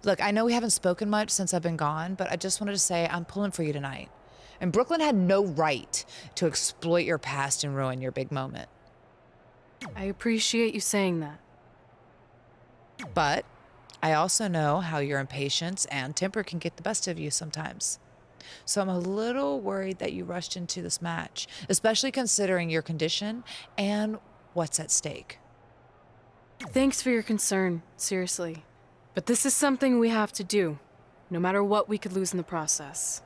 Look, I know we haven't spoken much since I've been gone, but I just wanted to say I'm pulling for you tonight. And Brooklyn had no right to exploit your past and ruin your big moment. I appreciate you saying that. But I also know how your impatience and temper can get the best of you sometimes. So I'm a little worried that you rushed into this match, especially considering your condition and what's at stake. Thanks for your concern, seriously. But this is something we have to do, no matter what we could lose in the process.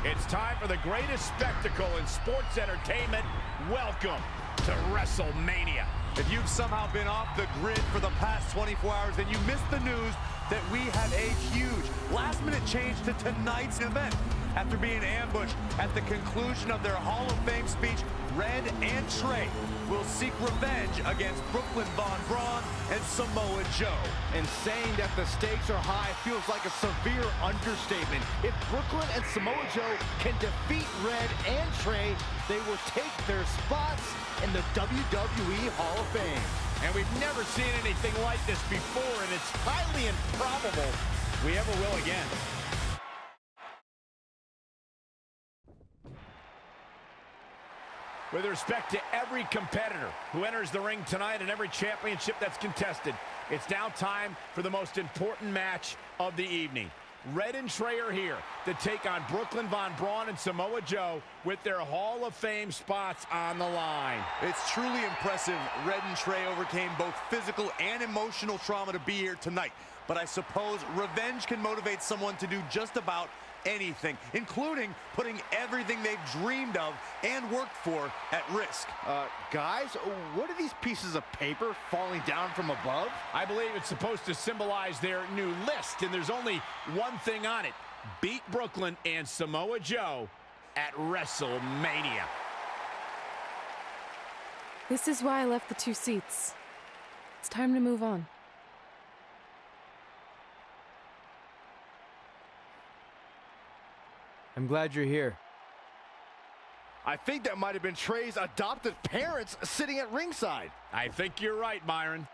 It's time for the greatest spectacle in sports entertainment. Welcome to Wrestlemania. If you've somehow been off the grid for the past 24 hours, then you missed the news that we have a huge last-minute change to tonight's event. After being ambushed at the conclusion of their Hall of Fame speech, Red and Trey will seek revenge against Brooklyn Von Braun and Samoa Joe. And saying that the stakes are high feels like a severe understatement. If Brooklyn and Samoa Joe can defeat Red and Trey, they will take their spots in the WWE Hall of Fame. And we've never seen anything like this before, and it's highly improbable we ever will again. With respect to every competitor who enters the ring tonight and every championship that's contested, it's now time for the most important match of the evening. Red and Trey are here to take on Brooklyn Von Braun and Samoa Joe with their Hall of Fame spots on the line. It's truly impressive. Red and Trey overcame both physical and emotional trauma to be here tonight. But I suppose revenge can motivate someone to do just about anything, including putting everything they've dreamed of and worked for at risk. Guys, what are these pieces of paper falling down from above? I believe it's supposed to symbolize their new list, and there's only one thing on it. Beat Brooklyn and Samoa Joe at Wrestlemania. This is why I left the 2 seats. It's time to move on. I'm glad you're here. I think that might have been Trey's adoptive parents sitting at ringside. I think you're right, Byron.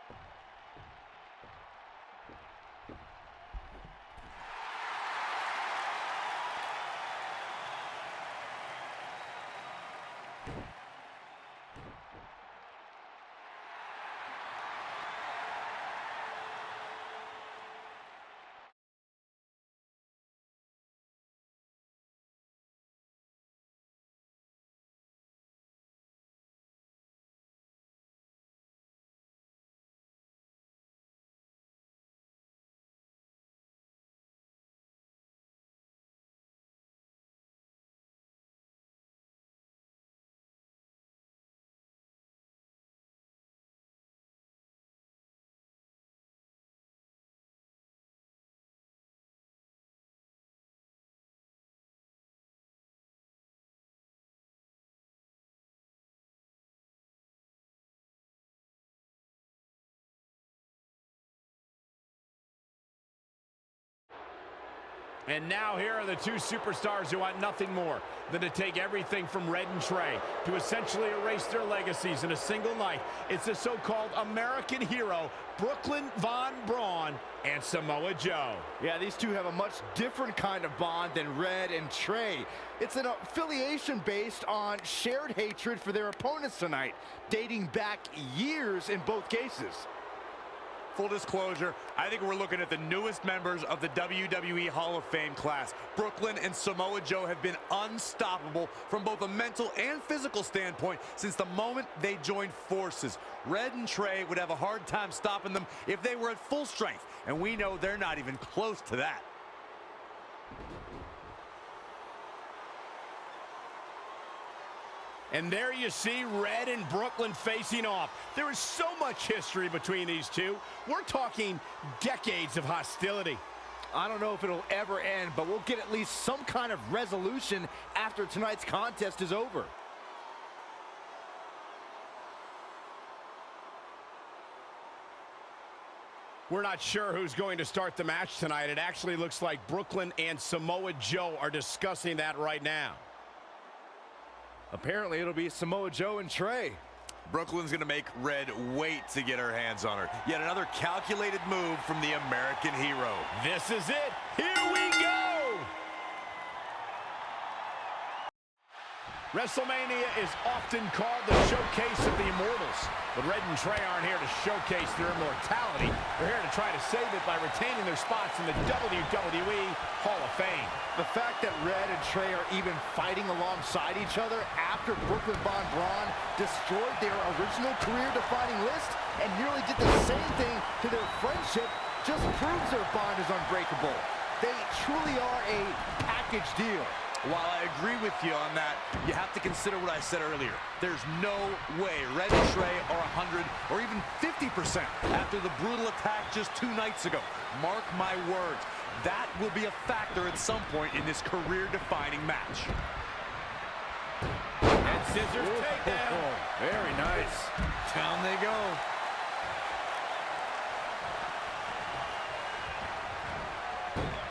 And now here are the 2 superstars who want nothing more than to take everything from Red and Trey to essentially erase their legacies in a single night. It's the so-called American hero, Brooklyn Von Braun and Samoa Joe. Yeah, these two have a much different kind of bond than Red and Trey. It's an affiliation based on shared hatred for their opponents tonight, dating back years in both cases. full disclosure, I think we're looking at the newest members of the WWE Hall of Fame class. Brooklyn and Samoa Joe have been unstoppable from both a mental and physical standpoint since the moment they joined forces. Red and Trey would have a hard time stopping them if they were at full strength, and we know they're not even close to that. And there you see Red and Brooklyn facing off. There is so much history between these two. We're talking decades of hostility. I don't know if it'll ever end, but we'll get at least some kind of resolution after tonight's contest is over. We're not sure who's going to start the match tonight. It actually looks like Brooklyn and Samoa Joe are discussing that right now. Apparently, it'll be Samoa Joe and Trey. Brooklyn's gonna make Red wait to get her hands on her. Yet another calculated move from the American hero. This is it. Here we go. WrestleMania is often called the showcase of the immortals. But Red and Trey aren't here to showcase their immortality. They're here to try to save it by retaining their spots in the WWE Hall of Fame. The fact that Red and Trey are even fighting alongside each other after Brooklyn Von Braun destroyed their original career-defining list and nearly did the same thing to their friendship just proves their bond is unbreakable. They truly are a package deal. While I agree with you on that, you have to consider what I said earlier. There's no way Red and Trey are 100 or even 50% after the brutal attack just 2 nights ago. Mark my words, that will be a factor at some point in this career-defining match. And scissors takedown. Very nice. Down they go.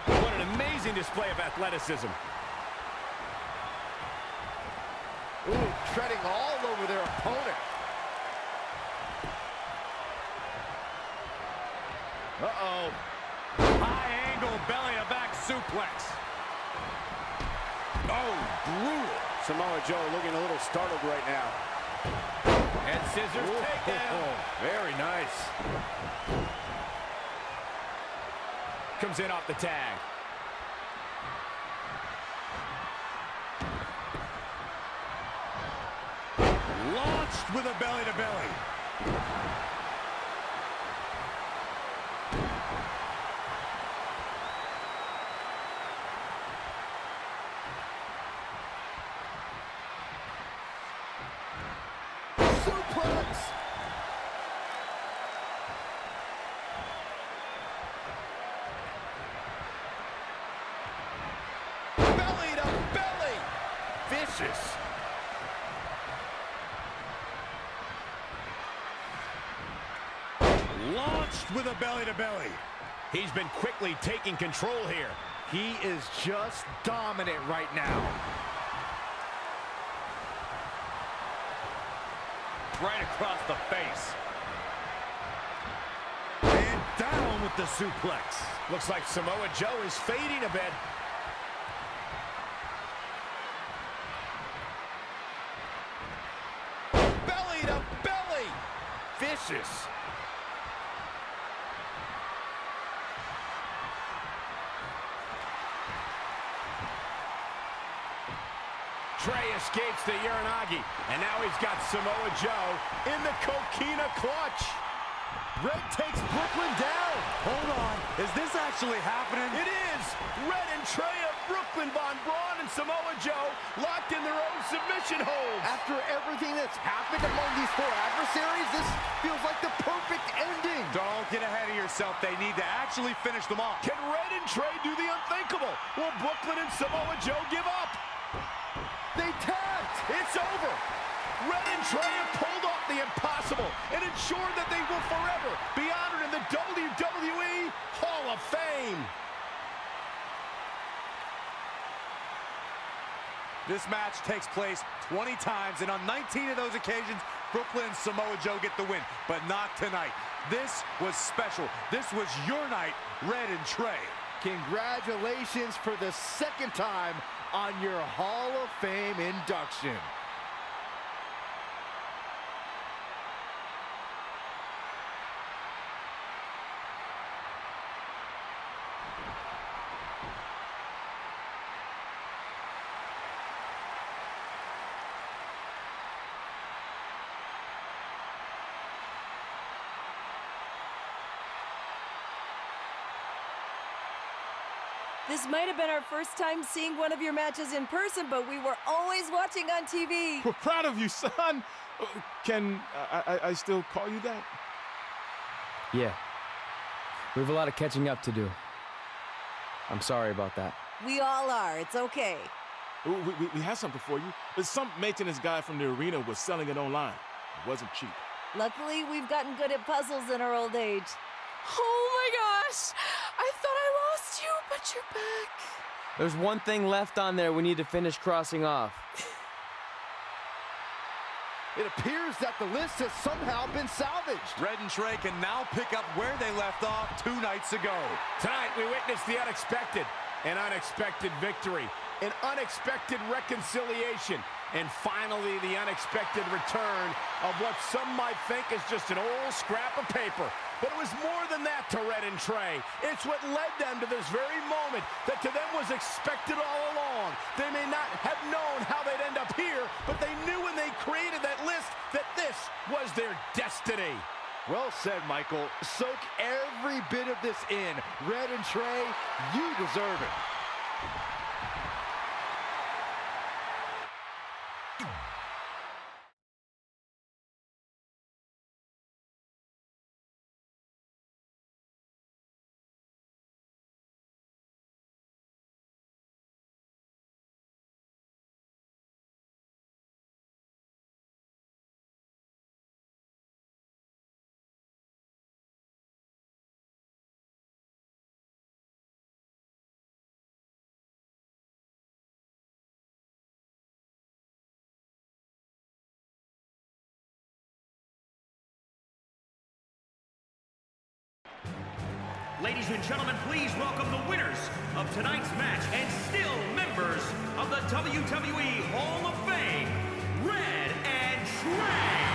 What an amazing display of athleticism. Ooh, treading all over their opponent. Uh-oh. High angle belly-to-back suplex. Oh, brutal. Samoa Joe looking a little startled right now. And scissors takedown. Very nice. Comes in off the tag. Launched with a belly-to-belly. Suplex. Belly to belly. Vicious. Launched with a belly-to-belly. He's been quickly taking control here. He is just dominant right now. Right across the face. And down with the suplex. Looks like Samoa Joe is fading a bit. Belly to belly. Vicious. Trey escapes the Uranagi, and now he's got Samoa Joe in the Coquina clutch. Red takes Brooklyn down. Hold on. Is this actually happening? It is! Red and Trey of Brooklyn, Von Braun, and Samoa Joe locked in their own submission holds. After everything that's happened among these 4 adversaries, this feels like the perfect ending. Don't get ahead of yourself. They need to actually finish them off. Can Red and Trey do the unthinkable? Will Brooklyn and Samoa Joe give up? They tapped. It's over. Red and Trey have pulled off the impossible and ensured that they will forever be honored in the WWE Hall of Fame. This match takes place 20 times, and on 19 of those occasions, Brooklyn and Samoa Joe get the win, but not tonight. This was special. This was your night, Red and Trey. Congratulations for the 2nd time on your Hall of Fame induction. This might have been our first time seeing one of your matches in person, but we were always watching on TV. We're proud of you, son. Can I still call you that? Yeah. We have a lot of catching up to do. I'm sorry about that. We all are. It's okay. We have something for you. Some maintenance guy from the arena was selling it online. It wasn't cheap. Luckily, we've gotten good at puzzles in our old age. Oh my gosh! I thought I lost you, but you're back. There's one thing left on there we need to finish crossing off. It appears that the list has somehow been salvaged. Red and Trey can now pick up where they left off 2 nights ago. Tonight, we witnessed the unexpected, an unexpected victory, an unexpected reconciliation, and finally the unexpected return of what some might think is just an old scrap of paper. But it was more than that to Red and Trey. It's what led them to this very moment that to them was expected all along. They may not have known how they'd end up here, but they knew when they created that list that this was their destiny. Well said, Michael. Soak every bit of this in. Red and Trey, you deserve it. Ladies and gentlemen, please welcome the winners of tonight's match and still members of the WWE Hall of Fame, Red and Trey.